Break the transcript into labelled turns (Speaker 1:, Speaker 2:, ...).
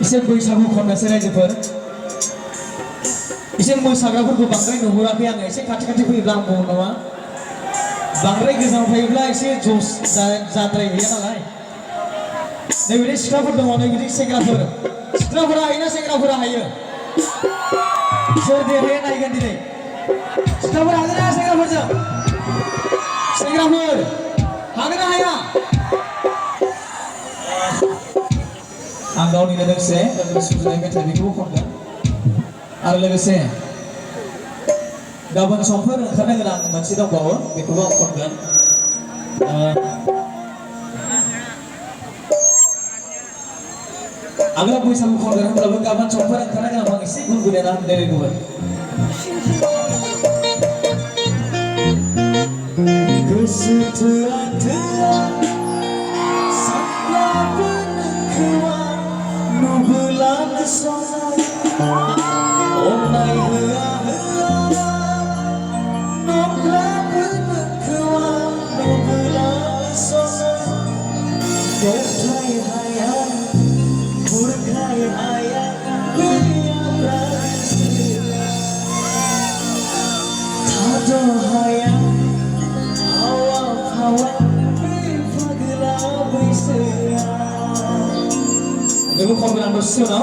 Speaker 1: इसे बैसागु खननोसै रायजोफोर इसे मोसाग्राफोरखौ बांद्राय नुहुराखै आङो एसे खाथि खाथि फैयोब्ला आं बुङो नामा बांद्राय गोजानाव थायोब्ला एसे जस जाद्रायहैया नालाय नैबे सिख्लाफोर दङ नैबे सिख्लाफोरा हायोना सेंग्राफोरा हायो सोर देरहायो नायगोन दिनै सिख्लाफोर हागोन ना सेंग्राफोरजों सेंग्राफोर हागोन ना हाया आं गावनिनो दोंसे सुजुनाय मेथाइ बेखौबो खनगोन आरो लोगोसे गाबोन समफोर ओंखारनो गोनां मोनसे दंबावो बेखौबो आं खनगोन आगोलाव बैसागु खनगोन होनब्लाबो गाबोन समफोर ओंखारनो गोनां आं एसे गुनगुनायना होनलायगौमोन गोसो थोआ सानब्लाबो नोंखौ नुबोलानो सना अननाय होआ नब्लाबो नोंखौ नुबोलानो सना दबथाय हाया बुरखाय हाया गैयाब्ला थाद' हाया Dulu kau bilang bersih, no?